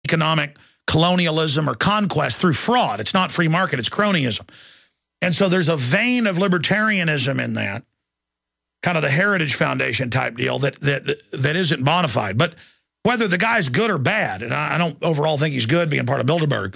economic colonialism or conquest through fraud. It's not free market, it's cronyism. And so there's a vein of libertarianism in that, kind of the Heritage Foundation type deal that isn't bona fide. But whether the guy's good or bad, and I don't overall think he's good being part of Bilderberg,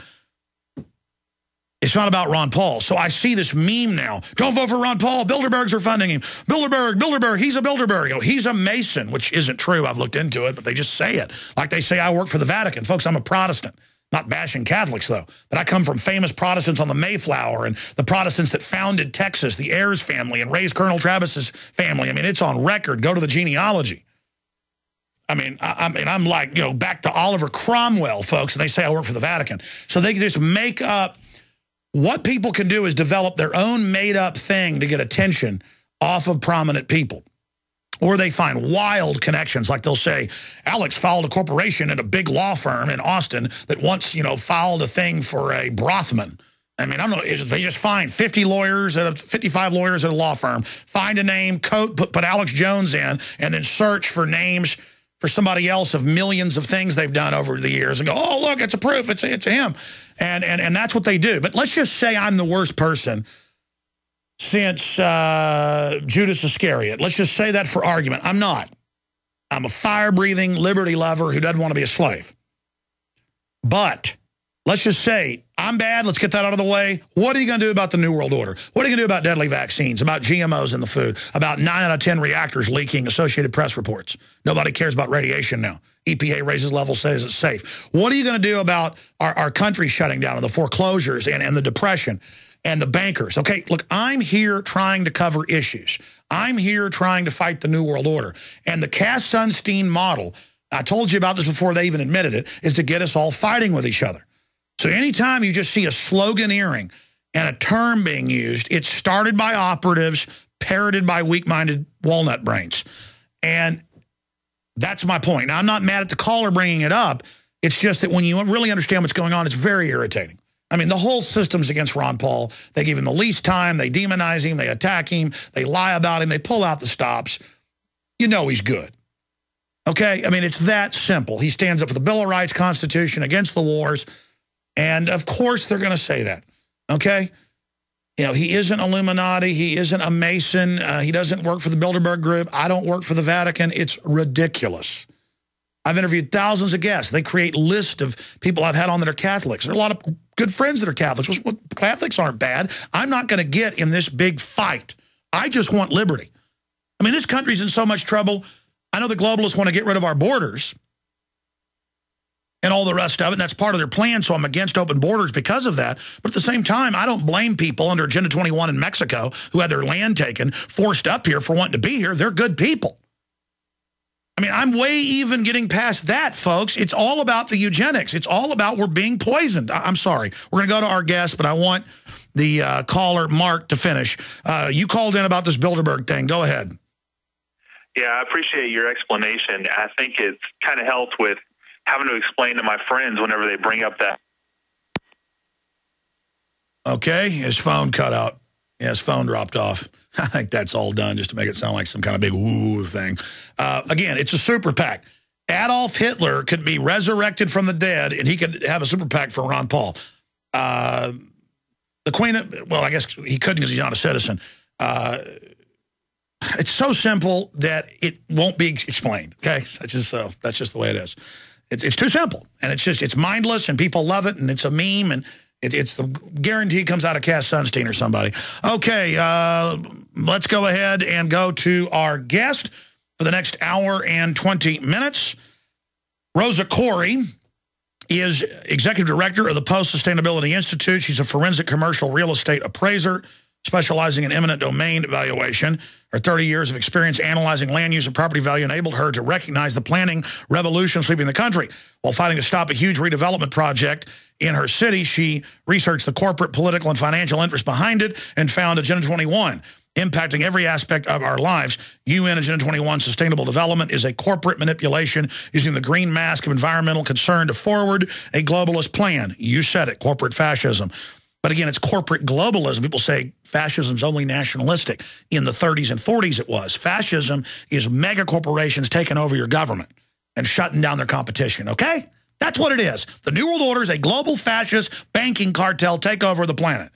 it's not about Ron Paul. So I see this meme now. Don't vote for Ron Paul. Bilderbergs are funding him. Bilderberg, he's a Bilderberg. You know, he's a Mason, which isn't true. I've looked into it, but they just say it. Like they say I work for the Vatican. Folks, I'm a Protestant. Not bashing Catholics, though. But I come from famous Protestants on the Mayflower and the Protestants that founded Texas, the Ayers family, and raised Colonel Travis's family. I mean, it's on record. Go to the genealogy. I mean, I'm like, you know, back to Oliver Cromwell, folks, and they say I work for the Vatican. So they just make up. What people can do is develop their own made-up thing to get attention off of prominent people. Or they find wild connections, like they'll say, Alex filed a corporation in a big law firm in Austin that once, you know, filed a thing for a Brothman. I mean, I don't know, they just find 55 lawyers at a law firm, find a name, put Alex Jones in, and then search for names for somebody else of millions of things they've done over the years and go, oh, look, it's a proof, it's him. And that's what they do. But let's just say I'm the worst person since Judas Iscariot. Let's just say that for argument. I'm not. I'm a fire-breathing liberty lover who doesn't want to be a slave. But let's just say I'm bad. Let's get that out of the way. What are you going to do about the New World Order? What are you going to do about deadly vaccines, about GMOs in the food, about 9 out of 10 reactors leaking, Associated Press reports? Nobody cares about radiation now. EPA raises levels, says it's safe. What are you going to do about our country shutting down and the foreclosures and the depression and the bankers? Okay, look, I'm here trying to cover issues. I'm here trying to fight the New World Order. And the Cass-Sunstein model, I told you about this before they even admitted it, is to get us all fighting with each other. So anytime you just see a sloganeering and a term being used, it's started by operatives, parroted by weak-minded walnut brains. And that's my point. Now, I'm not mad at the caller bringing it up. It's just that when you really understand what's going on, it's very irritating. I mean, the whole system's against Ron Paul. They give him the least time. They demonize him. They attack him. They lie about him. They pull out the stops. You know he's good. Okay? I mean, it's that simple. He stands up for the Bill of Rights, Constitution, against the wars. And, of course, they're going to say that. Okay? You know, he isn't Illuminati. He isn't a Mason. He doesn't work for the Bilderberg Group. I don't work for the Vatican. It's ridiculous. I've interviewed thousands of guests. They create lists of people I've had on that are Catholics. There are a lot of good friends that are Catholics. Well, Catholics aren't bad. I'm not going to get in this big fight. I just want liberty. I mean, this country's in so much trouble. I know the globalists want to get rid of our borders and all the rest of it, and that's part of their plan, so I'm against open borders because of that. But at the same time, I don't blame people under Agenda 21 in Mexico who had their land taken, forced up here for wanting to be here. They're good people. I mean, I'm way even getting past that, folks. It's all about the eugenics. It's all about we're being poisoned. I'm sorry. We're going to go to our guest, but I want the caller, Mark, to finish. You called in about this Bilderberg thing. Go ahead. Yeah, I appreciate your explanation. I think it's kind of helped with having to explain to my friends whenever they bring up that. Okay, his phone cut out. Yeah, his phone dropped off. I think that's all done just to make it sound like some kind of big woo thing. Again, it's a super PAC. Adolf Hitler could be resurrected from the dead, and he could have a super PAC for Ron Paul. The Queen, well, I guess he couldn't because he's not a citizen. It's so simple that it won't be explained. Okay, that's just the way it is. It's too simple, and it's mindless, and people love it, and it's a meme, and it's the guarantee comes out of Cass Sunstein or somebody. Okay, let's go ahead and go to our guest for the next hour and 20 minutes. Rosa Koire is executive director of the Post-Sustainability Institute. She's a forensic commercial real estate appraiser specializing in eminent domain valuation. Her 30 years of experience analyzing land use and property value enabled her to recognize the planning revolution sweeping the country. While fighting to stop a huge redevelopment project in her city, she researched the corporate, political, and financial interests behind it and found Agenda 21, impacting every aspect of our lives. UN Agenda 21 Sustainable Development is a corporate manipulation using the green mask of environmental concern to forward a globalist plan. You said it, corporate fascism. But again, it's corporate globalism. People say fascism's only nationalistic. In the 30s and 40s it was. Fascism is mega corporations taking over your government and shutting down their competition, okay? That's what it is. The New World Order is a global fascist banking cartel takeover of the planet.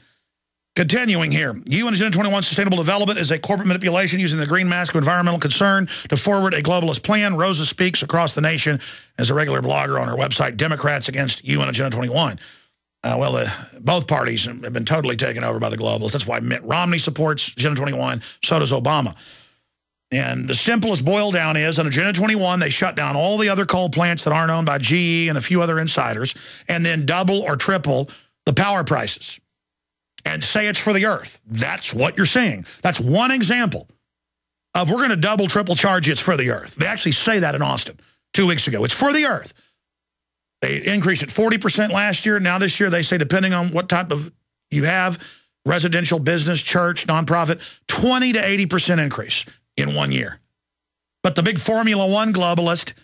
Continuing here, UN Agenda 21 Sustainable Development is a corporate manipulation using the green mask of environmental concern to forward a globalist plan. Rosa speaks across the nation as a regular blogger on her website, Democrats Against UN Agenda 21. Both parties have been totally taken over by the globalists. That's why Mitt Romney supports Agenda 21, so does Obama. And the simplest boil down is, on Agenda 21, they shut down all the other coal plants that aren't owned by GE and a few other insiders, and then double or triple the power prices. And say it's for the earth. That's what you're seeing. That's one example of we're going to double, triple charge you, it's for the earth. They actually say that in Austin 2 weeks ago. It's for the earth. They increased it 40% last year. Now this year they say, depending on what type of you have, residential, business, church, nonprofit, 20 to 80% increase in 1 year. But the big Formula One globalist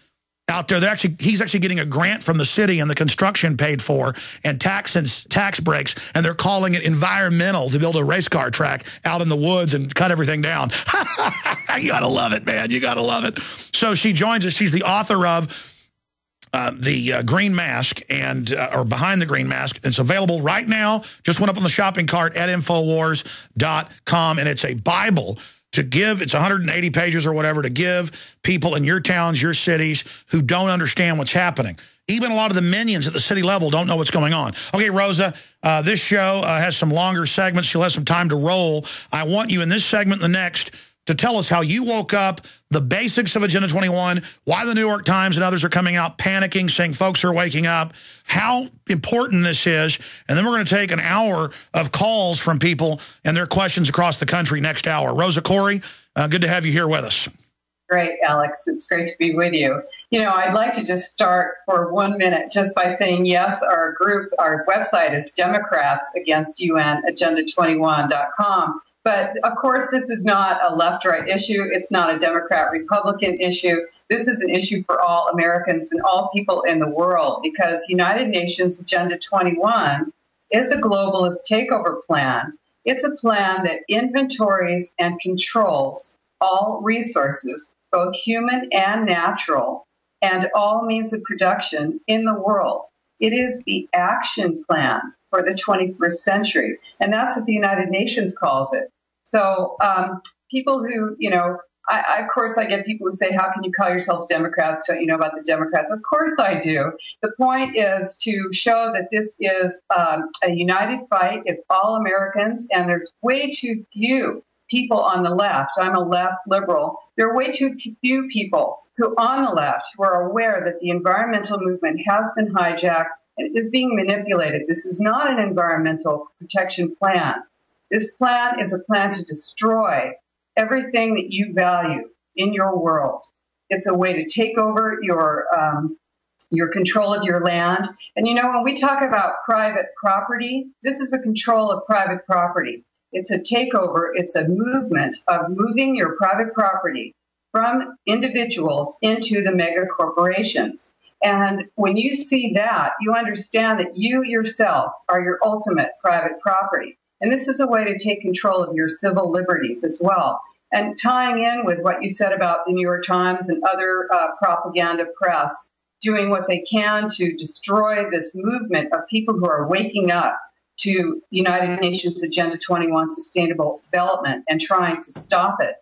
out there, he's actually getting a grant from the city and the construction paid for and tax breaks, and they're calling it environmental to build a race car track out in the woods and cut everything down. You got to love it, man. You got to love it. So she joins us. She's the author of the Green Mask, or Behind the Green Mask. It's available right now. Just went up on the shopping cart at Infowars.com, and it's a Bible to give. It's 180 pages or whatever to give people in your towns, your cities who don't understand what's happening. Even a lot of the minions at the city level don't know what's going on. Okay, Rosa, this show has some longer segments. You'll have some time to roll. I want you in this segment and the next to tell us how you woke up, the basics of Agenda 21, why the New York Times and others are coming out panicking, saying folks are waking up, how important this is, and then we're going to take an hour of calls from people and their questions across the country next hour. Rosa Koire, good to have you here with us. Great, Alex. It's great to be with you. You know, I'd like to just start for 1 minute just by saying, yes, our website is Democrats Against UN, agenda21.com. But, of course, this is not a left-right issue. It's not a Democrat-Republican issue. This is an issue for all Americans and all people in the world, because United Nations Agenda 21 is a globalist takeover plan. It's a plan that inventories and controls all resources, both human and natural, and all means of production in the world. It is the action plan for the 21st century, and that's what the United Nations calls it. So people who, of course, I get people who say, how can you call yourselves Democrats? Don't you know about the Democrats? Of course I do. The point is to show that this is a united fight. It's all Americans, and there's way too few people on the left. I'm a left liberal. There are way too few people who on the left who are aware that the environmental movement has been hijacked and is being manipulated. This is not an environmental protection plan. This plan is a plan to destroy everything that you value in your world. It's a way to take over your control of your land. And when we talk about private property, this is a control of private property. It's a takeover. It's a movement of moving your private property from individuals into the mega corporations. And when you see that, you understand that you yourself are your ultimate private property. And this is a way to take control of your civil liberties as well. And tying in with what you said about the New York Times and other propaganda press doing what they can to destroy this movement of people who are waking up to United Nations Agenda 21 Sustainable Development and trying to stop it.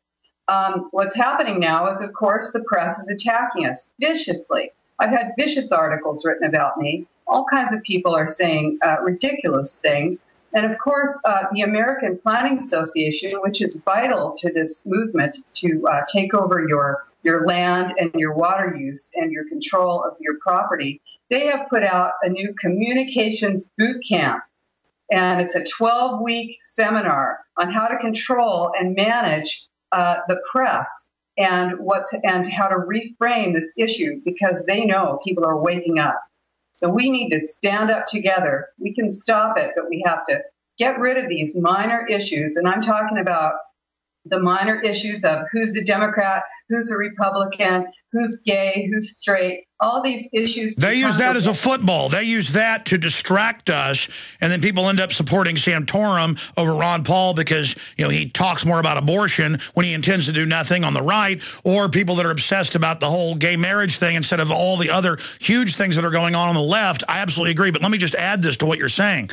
What's happening now is, of course, the press is attacking us viciously. I've had vicious articles written about me. All kinds of people are saying ridiculous things. And, of course, the American Planning Association, which is vital to this movement to take over your land and your water use and your control of your property, they have put out a new communications boot camp. And it's a 12-week seminar on how to control and manage the press and how to reframe this issue, because they know people are waking up. So we need to stand up together. We can stop it, but we have to get rid of these minor issues. And I'm talking about the minor issues of who's a Democrat, who's a Republican, who's gay, who's straight, all these issues. They use that as a football. They use that to distract us, and then people end up supporting Santorum over Ron Paul because, you know, he talks more about abortion when he intends to do nothing on the right, or people that are obsessed about the whole gay marriage thing instead of all the other huge things that are going on the left. I absolutely agree, but let me just add this to what you're saying.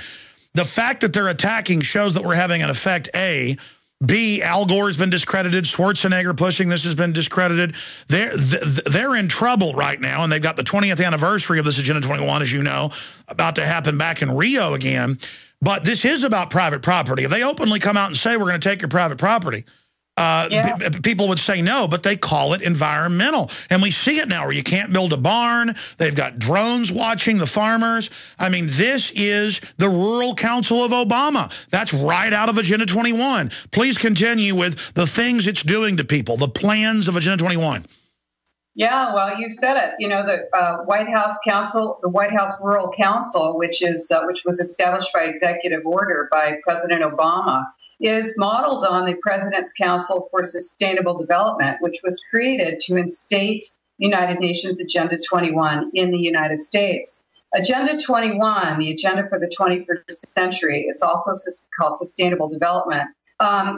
The fact that they're attacking shows that we're having an effect, A. B, Al Gore's been discredited. Schwarzenegger pushing this has been discredited. They're in trouble right now, and they've got the 20th anniversary of this Agenda 21, as you know, about to happen back in Rio again. But this is about private property. If they openly come out and say, we're going to take your private property, people would say no, but they call it environmental. And we see it now where you can't build a barn. They've got drones watching the farmers. I mean, this is the Rural Council of Obama. That's right out of Agenda 21. Please continue with the things it's doing to people, the plans of Agenda 21. Yeah, well, you said it. You know, the White House Council, the White House Rural Council, which was established by executive order by President Obama, is modeled on the President's Council for Sustainable Development, which was created to instate United Nations Agenda 21 in the United States. Agenda 21, the agenda for the 21st century, it's also called Sustainable Development.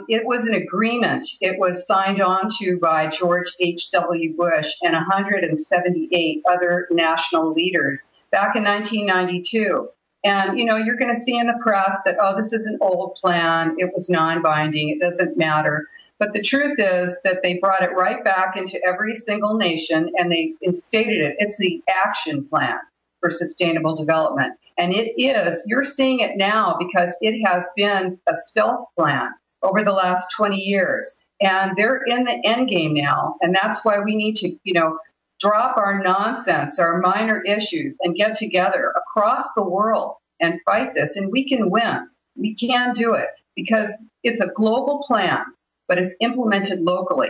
It was an agreement. It was signed on to by George H.W. Bush and 178 other national leaders back in 1992. And, you know, you're going to see in the press that, oh, this is an old plan. It was non-binding. It doesn't matter. But the truth is that they brought it right back into every single nation and they instated it. It's the action plan for sustainable development. And it is, you're seeing it now because it has been a stealth plan over the last 20 years. And they're in the end game now. And that's why we need to, you know, drop our nonsense, our minor issues, and get together across the world and fight this. And we can win. We can do it because it's a global plan, but it's implemented locally.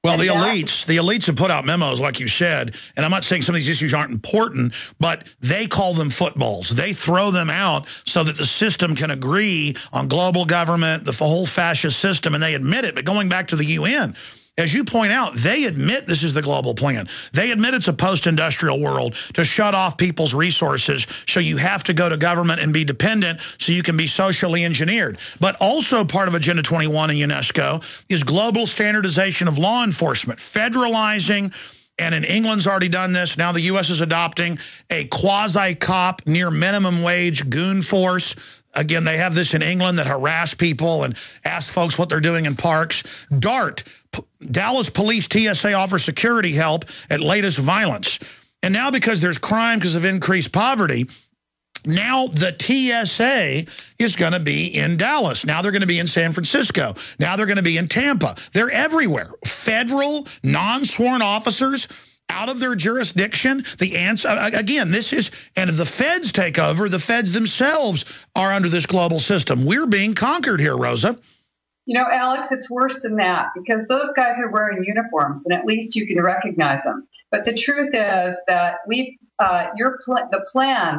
Well, the elites have put out memos, like you said, and I'm not saying some of these issues aren't important, but they call them footballs. They throw them out so that the system can agree on global government, the whole fascist system, and they admit it. But going back to the UN, as you point out, they admit this is the global plan. They admit it's a post-industrial world to shut off people's resources, so you have to go to government and be dependent so you can be socially engineered. But also part of Agenda 21 in UNESCO is global standardization of law enforcement, federalizing, and in England's already done this. Now the U.S. is adopting a quasi-cop, near minimum wage goon force. Again, they have this in England that harass people and ask folks what they're doing in parks. DART, Dallas Police TSA offers security help at latest violence. And now because there's crime because of increased poverty, now the TSA is going to be in Dallas. Now they're going to be in San Francisco. Now they're going to be in Tampa. They're everywhere. Federal, non-sworn officers out of their jurisdiction. The answer, again, this is, and if the feds take over, the feds themselves are under this global system. We're being conquered here, Rosa. You know, Alex, it's worse than that because those guys are wearing uniforms and at least you can recognize them. But the truth is that the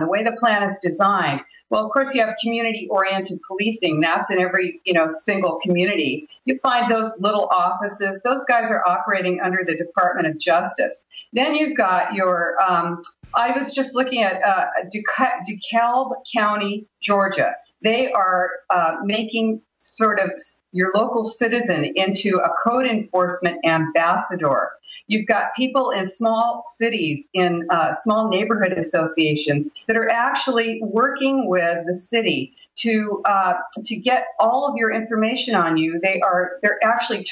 way the plan is designed, well, of course, you have community-oriented policing. That's in every, single community. You find those little offices. Those guys are operating under the Department of Justice. Then you've got your, I was just looking at DeKalb County, Georgia. They are making sort of your local citizen into a code enforcement ambassador. You've got people in small cities, in small neighborhood associations that are actually working with the city to get all of your information on you. They're actually